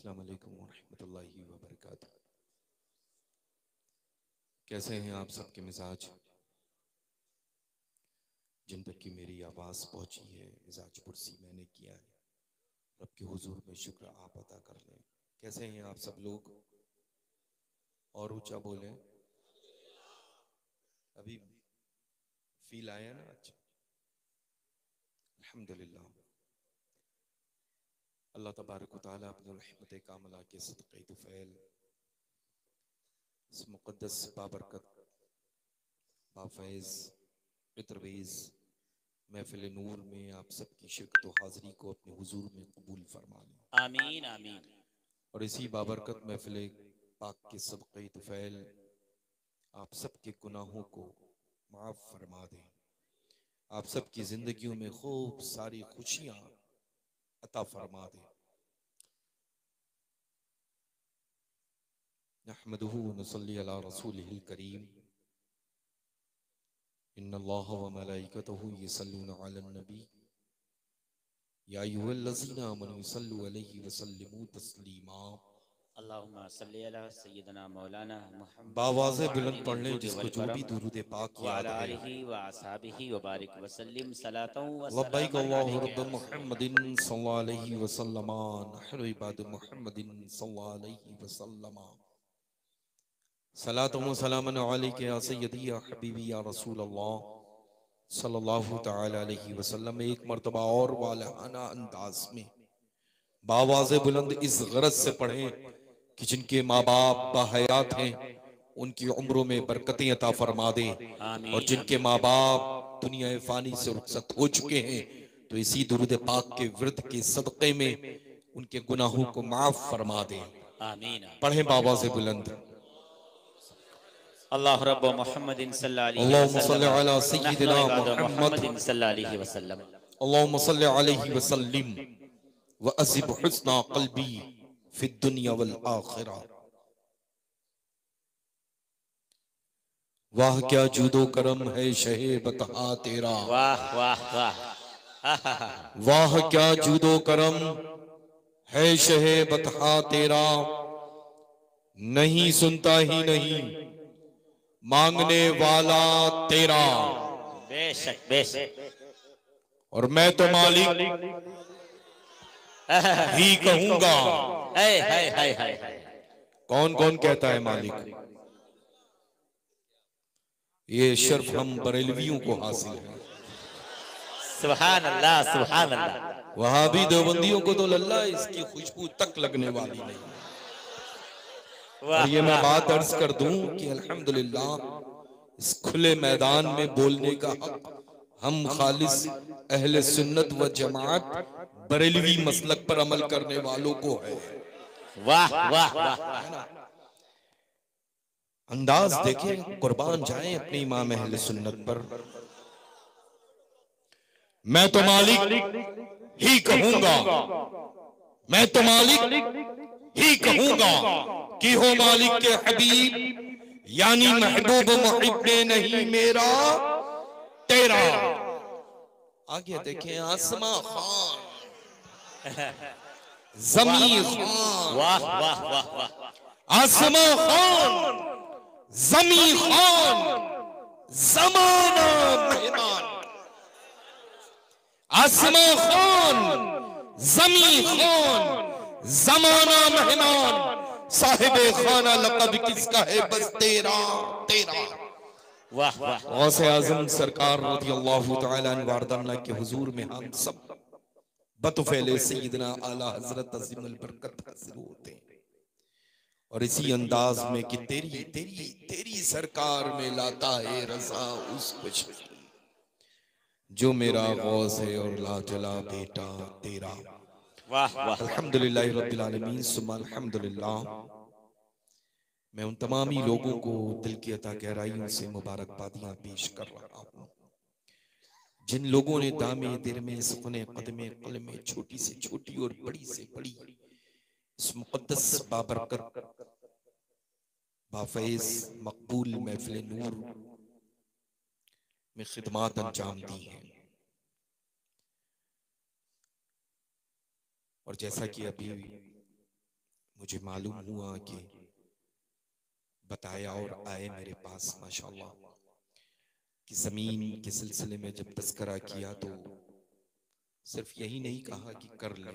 अस्सलाम वालेकुम वरहमतुल्लाहि वबरकातुह। कैसे हैं आप सबके मिजाज? जिन तक की मेरी आवाज़ पहुंची है, मिजाज पुरसी मैंने किया है, रब के हुजूर में शुक्र आप अदा कर लें। कैसे हैं आप सब लोग? और ऊंचा बोलें। अभी फील आया ना? अच्छा, अल्हम्दुलिल्लाह। अल्लाह तबारक व तआला अपनी रहमत कामला के सदक़े तुफ़ैल इस मुक़द्दस बाबरकत बाफ़ैज़ इत्रवेज़ महफ़िल नूर में आप सबकी शिरकत व हाज़री को अपने हुजूर में कबूल फरमा लें। आमीन आमीन। और इसी बाबरकत महफ़िल पाक के सदक़े तुफ़ैल आप सबके गुनाहों को माफ़ फरमा दें, आप सबकी ज़िंदगियों में खूब सारी खुशियाँ अता फरमा दें। नहमदुहु व नसल्ली अला रसूलिहिल करीम। इन्नल्लाह व मलाइकतहु यसल्लूना अलन नबी या अय्युहल्लज़ीना आमनू सल्लु अलैहि व सल्लिमू तस्लीमा। अल्लाहुम्मा सल्ली अला सय्यिदना मौलाना मुहम्मदिन बावाज़े बुलंद साहिबिल पढ़ लें, जुद जिसको वल जो भी करम दुरूद पाक व याद अला है। आलिहि व अस्हाबिहि व बारिक व सल्लिम सलातन व लब्बैक सलामन अल्लाहुम्मा अलैका या रब्ब रसूल मुहम्मदिन सल्लल्लाहु अलैहि वसल्लम नहनु इबाद मुहम्मदिन सल्लल्लाहु अलैहि वसल्लम सलातु व सलामन अलैका या सय्यदी या हबीबी या रसूल अल्लाह सल्लल्लाहु तआला अलैहि वसल्लम। एक मर्तबा और वालहाना अंदाज में बावाज़े बुलंद इस गरज से पढ़ें कि जिनके माँ बाप बाहयात हैं उनकी उम्रों में बरकतें अता फरमा दे, और आमीन जिनके आमीन। माँ बाप दुनिया फानी से रुखसत हो चुके हैं तो इसी दुरूद पाक के विरद के सदक़े में उनके गुनाहों को माफ फरमा दे। आमीन पढ़ें आमीन। बावाज़े बुलंद। अल्लाह रब्ब मुहम्मदिन सल्लल्लाहु अलैहि अल्लाहुम्मा वसल्लम सल्लि अला नहनु सय्यिदिना इबाद मुहम्मद मुहम्मदिन सल्लल्लाहु अलैहि वसल्लम। अल्लाहुम्मा सल्लि अलैहि वसल्लिम व अज़िब हुस्ना क़ल्बी फ़िद दुनिया वल आखिरा। वाह क्या जूदो करम है शहे बतहा तेरा, वाह वाह वाह। वाह क्या जूदो करम है शहे बतहा तेरा। नहीं सुनता ही नहीं मांगने वाला तेरा, बेशक बेशक। और मैं तो मालिक ही कहूंगा। हाय हाय हाय हाय हाय। कौन कौन कहता है मालिक? ये शर्फ हम बरेलवियों को हासिल है। सुभान अल्लाह सुभान अल्लाह। वहाबी देवबंदियों को तो लल्ला इसकी खुशबू तक लगने वाली नहीं। और वाह ये मैं वाह बात अर्ज कर दूं कि अल्हम्दुलिल्लाह इस खुले मैदान में बोलने का हक हम खालिस अहले सुन्नत व जमात बरेलवी मसलक पर अमल करने वालों को है। वाह वाह वाह। है ना? अंदाज देखें, कुर्बान जाएं अपनी इमाम अहले सुन्नत पर। मैं तो मालिक ही कहूंगा, मैं तो मालिक ही कहूंगा कि हो मालिक के हबीब, यानी महबूब मुहिब ने नहीं मेरा तेरा। आगे देखें, आसमा खान, जमी खान, वाह वाह वाह वाह। आसमा खान, जमी खान, जमाना मेहमान। आसमा खान, जमी खान, जमाना मेहमान। साहिबे खाना लक़ब किसका है? बस तेरा तेरा। वाह वाह। गौसे आज़म सरकार रज़ियल्लाहु तआला अन्हु वारदाना के हुजूर में हम सब बतौफ़ैल सय्यदना आला हज़रत अज़ीमुल बरकत हाज़िर होते हैं, और इसी अंदाज में कि तेरी तेरी तेरी सरकार में लाता है रज़ा उसको जो मेरा गौस है और लाजला बेटा तेरा। वाह वाह। अल्हम्दुलिल्लाह रब्बिल आलमीन सुम्मा अल्हम्दुलिल्लाह। मैं उन तमामी लोगों को दिल की अता गहराइयों से मुबारकबादियां पेश कर रहा हूँ जिन लोगों ने दामे दिल में सुखने कदमे कल में छोटी से छोटी और बड़ी से बड़ी इस मुक़द्दस बाबरकत बाफैज़ मकबूल महफिल नूर में खिदमात अंजाम दी हैं। और जैसा कि अभी मुझे मालूम हुआ कि बताया और आए मेरे पास माशाल्लाह कि ज़मीन के सिलसिले में जब तज़किरा किया तो सिर्फ यही नहीं कहा कि कर ले,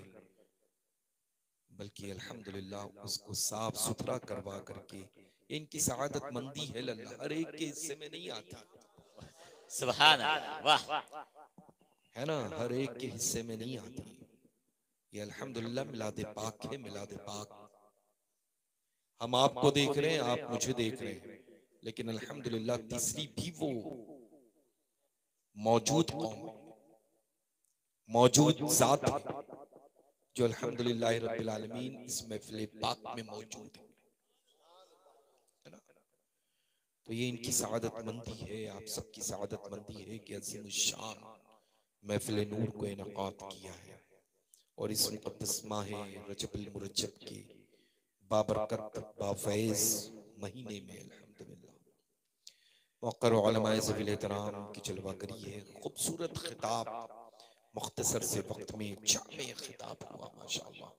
बल्कि अल्हम्दुलिल्लाह उसको साफ सुथरा करवा करके, इनकी सआदत मंदी है लल्ला, हर एक के हिस्से में नहीं आती सुभान अल्लाह, वाह। है ना, हर एक के हिस्से में नहीं आती। ये अल्हम्दुलिल्लाह मिलाद पाक है, मिलाद पाक। हम आपको देख रहे हैं, आप मुझे देख रहे हैं, लेकिन अल्हम्दुलिल्लाह तीसरी भी वो मौजूद कौम, मौजूद जात है जो अल्हम्दुलिल्लाह रब्बिल आलमीन इस महफिल पाक में मौजूद है ना। तो ये इनकी सआदत मंदी है, आप सबकी सआदत मंदी है कि अज़ीम शान महफिल नूर को इनकाद किया है और इस मुक़द्दस माह रजबुल मुरज्जब के बाबरकत बाफैज़ महीने में अल्हम्दुलिल्लाह वक़्र उलमाए ज़वील एहतराम की जलवागरी है। खूबसूरत खिताब, मुख्तसर से वक्त में जामे खिताब हुआ माशाअल्लाह।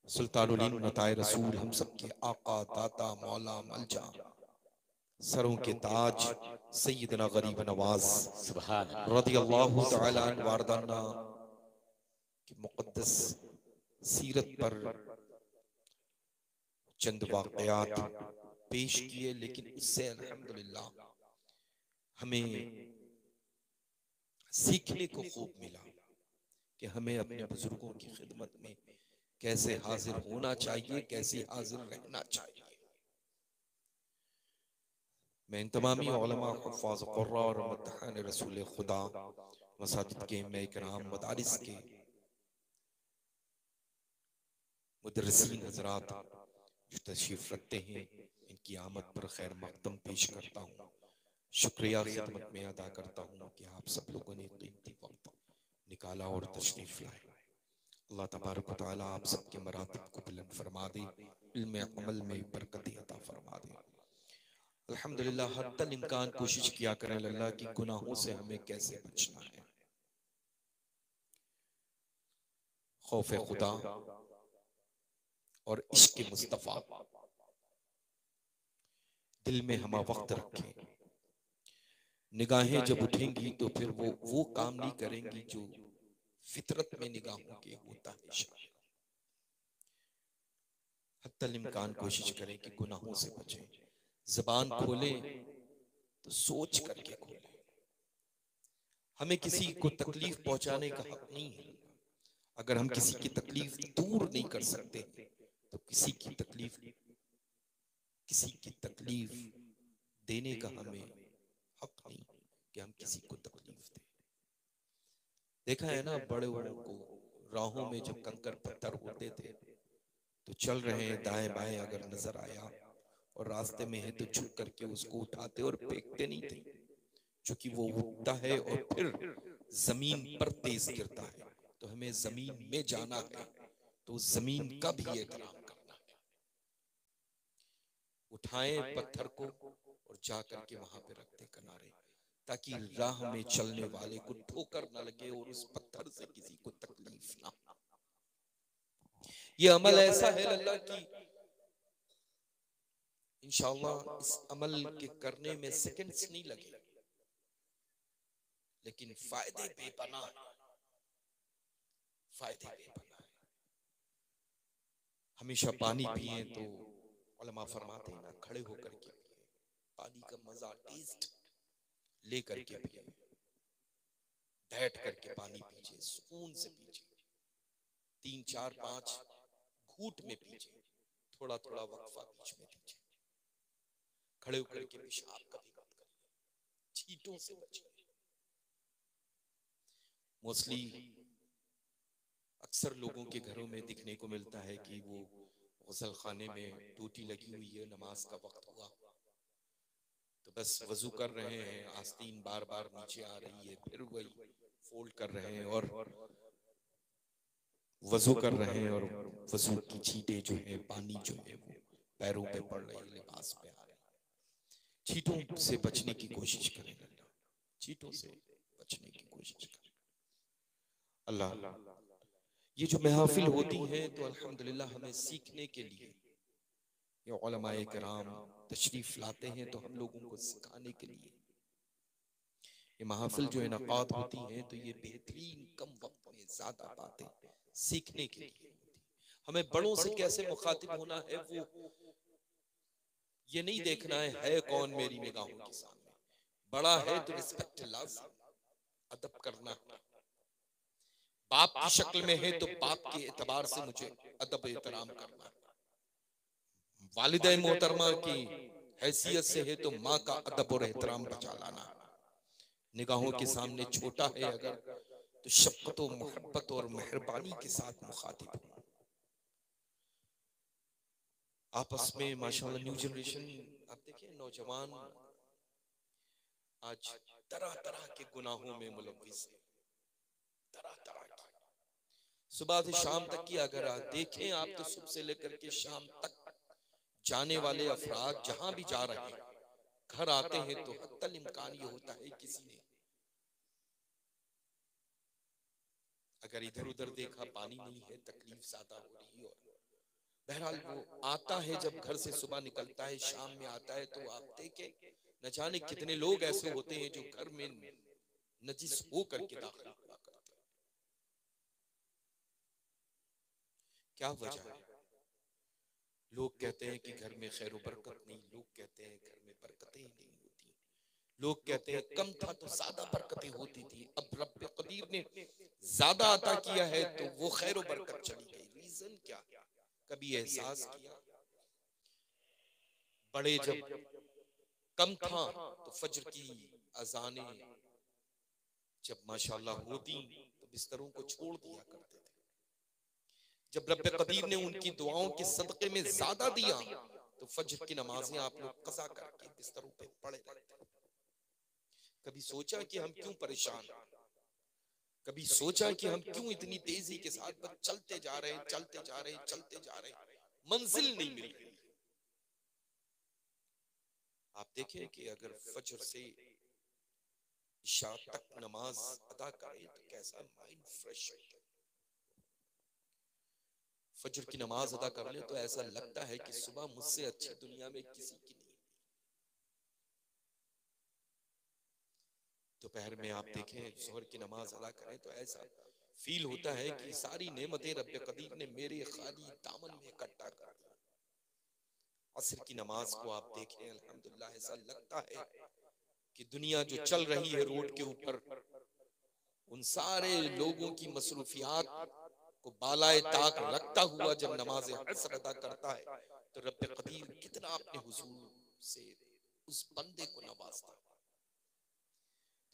सुल्तानुल हिंद नताए रसूल, हम सब के आका दाता मौला मलजा, सरों के ताज सैयदना गरीब नवाज सुभान रदियल्लाहु अल्लाह, तआला सुभान अन्हु वारदाना की मुक़द्दस सीरत पर चंद वाक़यात पेश किए, लेकिन उससे अल्हम्दुलिल्लाह हमें सीखने को खूब मिला कि हमें अपने बुजुर्गों की खिदमत में कैसे हाजिर होना चाहिए, कैसे हाजिर रहना चाहिए। मैं इन तमामी उलमा, हुफ़ाज़, क़ुर्रा और मद्दाहान रसूल खुदा, मसाजिद के इमाम इकराम, मदारिस के मुदर्रिसीन हज़रात जो तशरीफ़ रखते हैं, इनकी आमद पर खैर मक़दम पेश करता हूँ। शुक्रिया खिदमत में अदा करता हूँ कि आप सब लोगों ने कीमती वक्त निकाला और तशरीफ़ लाए। अल्लाह तबारक व तआला आप सबके मरातब को बुलंद फरमा दे, इल्म अमल में बरकत अता फरमा दे। अल्हम्दुलिल्लाह हत्तल इम्कान कोशिश किया करें अल्लाह की गुनाहों से हमें कैसे बचना है। खौफ खुदा और इश्क मुस्तफ़ा दिल में हम वक्त रखें। निगाहें जब उठेंगी तो फिर वो काम नहीं करेंगी जो फितरत में निगाहों के होता है। शायद हत्तल इम्कान कोशिश करें कि गुनाहों से बचें। ज़बान खोले तो सोच करके खोले। हमें किसी को तकलीफ पहुंचाने का हक नहीं है। अगर हम किसी की तकलीफ दूर नहीं कर सकते तो किसी की तकलीफ देने का हमें हक नहीं कि हम किसी को तकलीफ दें। देखा है ना, बड़े बड़ों को राहों में जब कंकर पत्थर होते थे तो चल रहे हैं दाएं बाएं, अगर नजर आया और रास्ते में है तो झुक करके उसको उठाते और फेंकते नहीं थे, क्योंकि वो उठता है और फिर जमीन पर तेज गिरता है। तो हमें जमीन में जाना है तो जमीन का भी एहतराम करना है। उठाएं पत्थर को और जा करके वहां पे रखते किनारे, ताकि राह में चलने वाले को ठोकर न लगे और उस पत्थर से किसी को तकलीफ ना। ये अमल ऐसा है अल्लाह की, इंशाअल्लाह इस अमल के करने में सेकंड्स नहीं लगे, लेकिन फायदे बेपना है, फायदे बेपना है। हमेशा पानी पिए तो उलमा फरमाते हैं ना, खड़े होकर के पिए, पानी का मजा टेस्ट ले करके पिए, बैठ करके पानी पीजिए, सुकून से पीजिए, 3 4 5 घूंट में पीजिए, थोड़ा थोड़ा वक्फा बीच में दीजिए। खड़े होकर के पेशाब कभी मत करिए, छींटों से बचिए। मोस्टली अक्सर लोगों के घरों में दिखने को मिलता है कि वो गुसल खाने में टूटी लगी हुई है, नमाज का वक्त हुआ तो बस वजू कर रहे हैं, आस्तीन बार बार नीचे आ रही है, फिर वही फोल्ड कर रहे हैं और वजू कर रहे हैं, और वजू की छींटे जो है, पानी जो है वो पैरों पे पड़ रही है, लिबास पे आ रही है। छींटों से बचने की कोशिश करें, छींटों से बचने की कोशिश करें। अल्लाह ये जो महफिल होती है तो अल्हम्दुलिल्लाह हमें सीखने के लिए ये उलमाए किराम तशरीफ लाते हैं, तो हम लोगों को सिखाने के लिए ये महफिल जो इनकात होती हैं तो ये बेहतरीन कम वक्त में ज्यादा बातें सीखने के लिए होती हैं। हमें बड़ों से कैसे मुखातिब होना है वो ये नहीं देखना है कौन मेरी निगाहों के सामने बड़ा है तो रिस्पेक्ट लाज़िम, अदब करना है। बाप की शक्ल में है तो बाप के एतबार से मुझे अदब एहतराम करना है। वालिदा मोहतरमा की हैसियत से है तो माँ का अदब और एहतराम बचा लाना है। निगाहों के सामने छोटा है अगर तो शफ़क़त और मोहब्बत और मेहरबानी के साथ मुखातिब हो। आपस में माशाल्लाह न्यू जनरेशन आप देखिए नौजवान आज तरह तरह के गुनाहों में मुलव्विस है, तरह तरह की सुबह से शाम तक की अगर आप देखें आप तो सुबह से लेकर के शाम तक जाने वाले अफराद जहां भी जा रहे हैं घर आते हैं तो हत्तल इम्कान ये होता है किसी ने अगर इधर उधर देखा पानी नहीं है तकलीफ ज्यादा हो रही है। और बहरहाल वो आता है जब घर से सुबह निकलता है शाम में आता है तो आप देखें न जाने कितने लोग ऐसे होते हैं जो घर में नजिस हो करके दाखिल हुआ करते हैं। क्या वजह है? लोग कहते हैं कि घर में खैर बरकत नहीं, लोग कहते हैं घर में बरकतें ही नहीं होती, लोग कहते हैं कम था तो ज्यादा बरकतें होती थी, अब रब कदीर ने ज्यादा अता किया है तो वो खैर बरकत चली गई। रीजन क्या? कभी एहसास किया? बड़े जब कम था तो फजर की अजानें जब माशाल्लाह होती तो बिस्तरों को छोड़ दिया करते थे। जब रब कदीर ने उनकी दुआओं के सदक़े में ज्यादा दिया तो फजर की नमाजें आप लोग कज़ा करके बिस्तरों पे पड़े रहते। कभी सोचा कि हम क्यों परेशान, कभी सोचा कि हम क्यों इतनी तेजी के साथ बस चलते जा रहे हैं, चलते जा रहे हैं, चलते जा रहे हैं, मंजिल नहीं मिल रही। आप देखें कि अगर फजर से इशा तक नमाज अदा करें तो कैसा माइंड फ्रेश होता है। फजर की नमाज अदा कर ले तो ऐसा लगता है कि सुबह मुझसे अच्छी दुनिया में किसी की नहीं। दोपहर में आप देखें जोहर की नमाज अदा करें तो ऐसा फील होता है कि सारी नेमतें रब कदीर ने मेरे खाली दामन में इकट्ठा कर दी। असर की नमाज को आप देखें अल्हम्दुलिल्लाह ऐसा लगता है कि दुनिया जो चल रही है रोड के ऊपर उन सारे लोगों की मसरूफियात को बालाए ताक रखता हुआ जब नमाज असर अदा करता है तो रब कदीर कितना अपने हुजूर से उस बंदे को नवाजता है।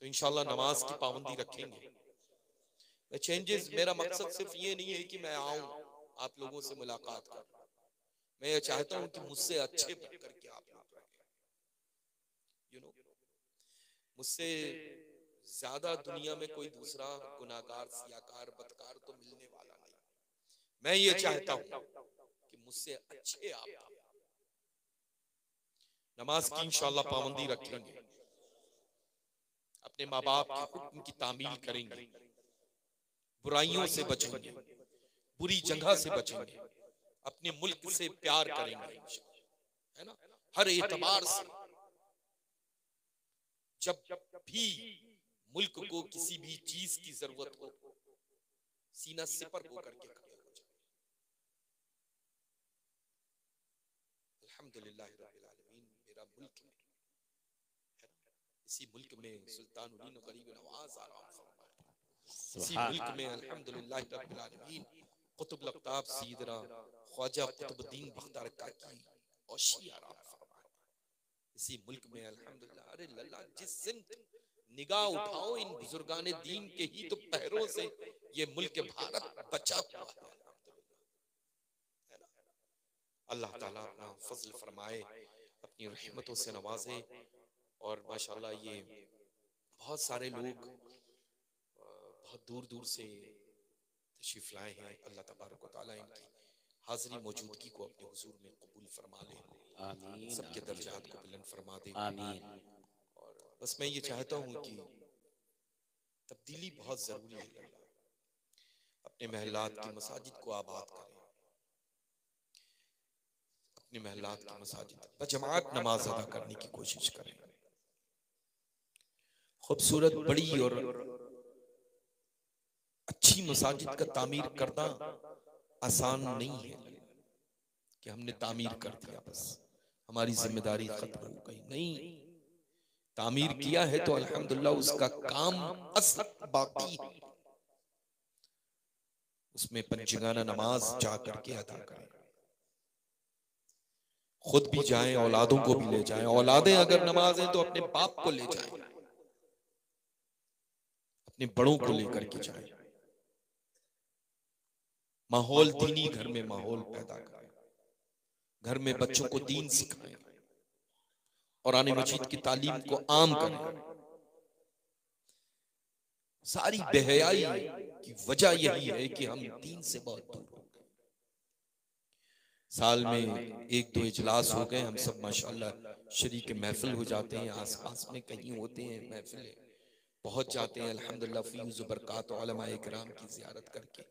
तो इंशाल्लाह नमाज की पाबंदी रखेंगे। चेंजेस मेरा मकसद सिर्फ ये नहीं है कि मैं आऊं आप लोगों से मुलाकात कर, मैं ये चाहता हूं कि मुझसे अच्छे बन करके आप लोग रहें। यू नो मुझसे ज्यादा दुनिया में कोई दूसरा गुनाहगार सियाकार बदकार तो मिलने वाला नहीं। मैं ये चाहता हूं कि मुझसे अच्छे आप नमाज की इंशाल्लाह पाबंदी रखेंगे, अपने माँ बाप के हुक्म की तामील करेंगे, बुराइयों से बचेंगे, बुरी जगह से बचेंगे, अपने मुल्क से प्यार करेंगे, है ना, हर एतबार से। जब भी मुल्क को किसी भी चीज की जरूरत हो सीना सिपर होकर के खड़े हो जाए। अल्हम्दुलिल्लाह रब्बिल आलमीन मेरा मुल्क है, इसी मुल्क में सुल्तानुल गरीब नवाज आराम फरमाए, इसी मुल्क में अल्हम्दुलिल्लाह रब्बिल आलमीन कुतुब लक्ताब सैयदना ख्वाजा कुतुबुद्दीन बख्तियार काकी औशी आराम फरमाए, इसी मुल्क में अल्हम्दुलिल्लाह। अरे लल्ला जिस सिमत निगाह उठाओ इन बुजुर्गाने दीन के ही तो पैरों से ये मुल्क भारत बचा हुआ है अल्हम्दुलिल्लाह, है ना। अल्लाह ताला अपना फजल फरमाए, अपनी रहमतों से नवाजे। और माशाल्लाह ये बहुत सारे लोग बहुत दूर दूर से तशरीफ लाए हैं। अल्लाह तबारक व तआला इनकी हाजिरी मौजूदगी को अपने हुजूर में कबूल फरमा ले, इन सब के दर्जात को बुलंद फरमा दे। और बस मैं ये चाहता हूँ कि तब्दीली बहुत जरूरी है। अपने अपने महल्लात की मसाजिद को आबाद करें, अपने महल्लात की मसाजिद बजमात नमाज अदा करने की कोशिश करें। खूबसूरत बड़ी और अच्छी मसाजिद का तामीर करना आसान नहीं है कि हमने तामीर कर दिया बस हमारी जिम्मेदारी खत्म हो गई। नहीं, तामीर किया है तो अल्हम्दुलिल्लाह उसका काम असल बाकी है, उसमें पंचगाना नमाज जा करके अदा करें, खुद भी जाएं, औलादों को भी ले जाएं। औलादें अगर नमाज है तो अपने बाप को ले जाएं, अपने बड़ों को लेकर के जाएं। माहौल दीनी घर में माहौल पैदा करें, घर में बच्चों को दीन सिखाएं, कुरान मजीद की तालीम को आम करें। सारी बेहयाई की वजह यही है कि हम दीन से बहुत दूर हो गए। साल में एक दो इजलास हो गए, हम सब माशाअल्लाह शरीक महफिल हो जाते हैं, आसपास में कहीं होते हैं महफिल, पहुंच जाते हैं अल्हम्दुलिल्लाह फीज़ व बरकात उलमा इकराम की ज़ियारत करके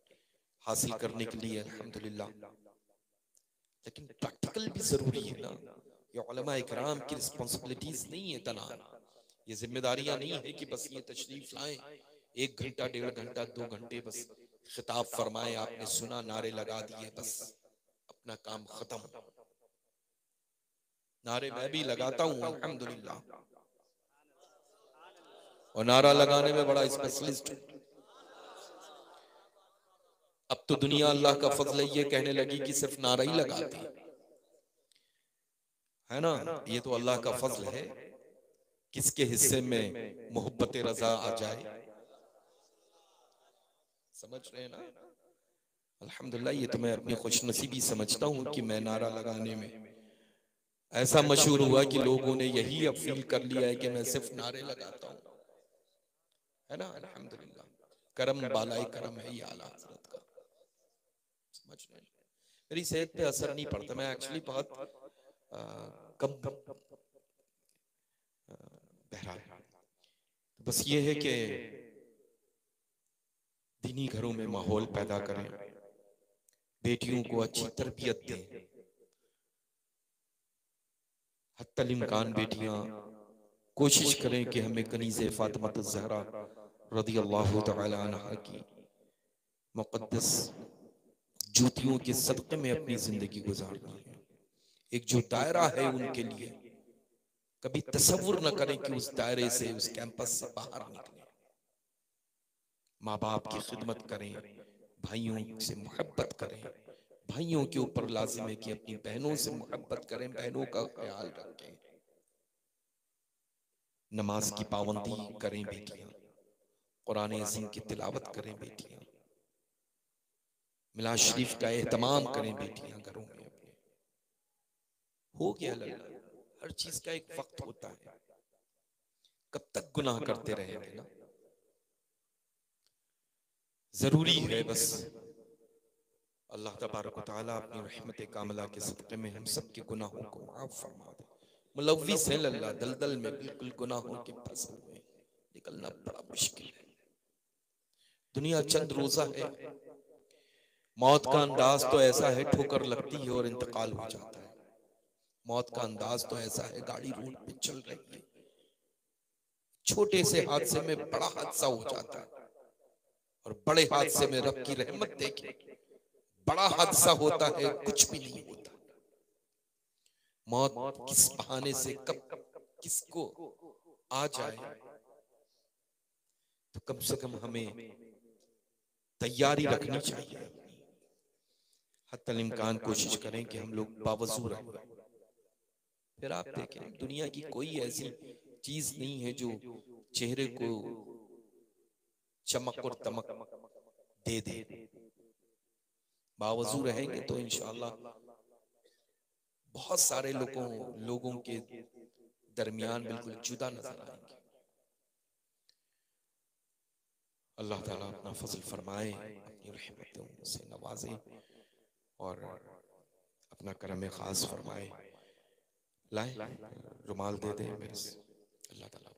हासिल करने के लिए अल्हम्दुलिल्लाह। लेकिन प्रैक्टिकल भी जरूरी है ना, ये उलमा इकराम की रिस्पॉन्सिबिलिटीज नहीं है तना, ये जिम्मेदारियां नहीं है कि बस ये तशरीफ लाएं, 1 घंटा 1.5 घंटा 2 घंटे बस खिताब फरमाए, आपने सुना, नारे लगा दिए, बस अपना काम खत्म। नारे मैं भी लगाता हूं अल्हम्दुलिल्लाह, और नारा लगाने में बड़ा स्पेशलिस्ट हूं। अब तो दुनिया अल्लाह का फजल ये कहने लगी कि सिर्फ नारा ही लगाते है ना, ये तो अल्लाह का फजल है। किसके हिस्से में मोहब्बत रजा आ जाए, समझ रहे हैं ना। अल्हम्दुलिल्लाह ये तो मैं अपनी खुशनसीबी समझता हूँ कि मैं नारा लगाने में ऐसा मशहूर हुआ कि लोगों ने यही अब फील कर लिया है कि मैं सिर्फ नारे लगाता हूँ, है ना। अल्हम्दुलिल्लाह करम बालाए करम है ये आला हज़रत का, समझ रहे हैं। मेरी सेहत पे असर नहीं पड़ता, मैं एक्चुअली बहुत कम बहरा है। बस ये है कि दीनी घरों में माहौल पैदा करें, बेटियों को अच्छी तरबियत दें। हत्तल इम्कान बेटियां कोशिश करें कि हमें कनीज़े फातिमा ज़हरा रज़ियल्लाहु तआला अन्हा की मुक़द्दस जूतियों के सदक़े में अपनी जिंदगी गुजारनी है। एक जो दायरा है उनके लिए, कभी तसव्वुर न करें कि उस दायरे से, उस कैंपस से बाहर निकले। माँ बाप की खिदमत करें, भाइयों से मोहब्बत करें, भाइयों के ऊपर लाजिम है कि अपनी बहनों से मोहब्बत करें, बहनों का ख्याल रखें। नमाज की पाबंदी करें बेटियां, कुरान अज़ीम की तिलावत करें बेटियां, मिलाद शरीफ का एहतमाम करें बेटियां घरों में अपने। हो गया लल्ला, हर चीज का एक वक्त होता है, कब तक गुनाह करते रहेंगे ना। जरूरी है बस अल्लाह तबारक व तआला अपनी रहमत कामला के सदक़े में हम सब के गुनाहों को माफ फरमा दे। मुलव्विस है लल्ला, दलदल में बिल्कुल गुनाहों के फंसे हुए, निकलना बड़ा मुश्किल है। दुनिया चंद रोजा है, मौत का अंदाज तो ऐसा है ठोकर लगती है और इंतकाल हो जाता है। मौत का अंदाज तो ऐसा है, गाड़ी रोड पे चल रही है, छोटे से हादसे में बड़ा हादसा हो जाता है, और बड़े हादसे में रब की रहमत देखे बड़ा हादसा होता है, कुछ भी नहीं होता। मौत किस बहाने से कब किसको आ जाए, तो कम से कम हमें तैयारी रखनी चाहिए। हत्तल इम्कान कोशिश करें कि हम लोग बावजू रहें। फिर आप देखें दुनिया की कोई ऐसी चीज नहीं है जो चेहरे को चमक और दमक दे दे। बावजू रहेंगे तो इंशाअल्लाह बहुत सारे लोगों के दरमियान बिल्कुल जुदा नजर आएंगे। अल्लाह ताला अपना फजल फरमाए, अपनी रहमतों से नवाजे और अपना करम खास फरमाए। लाए रुमाल दे दे मेरे से, अल्लाह ताला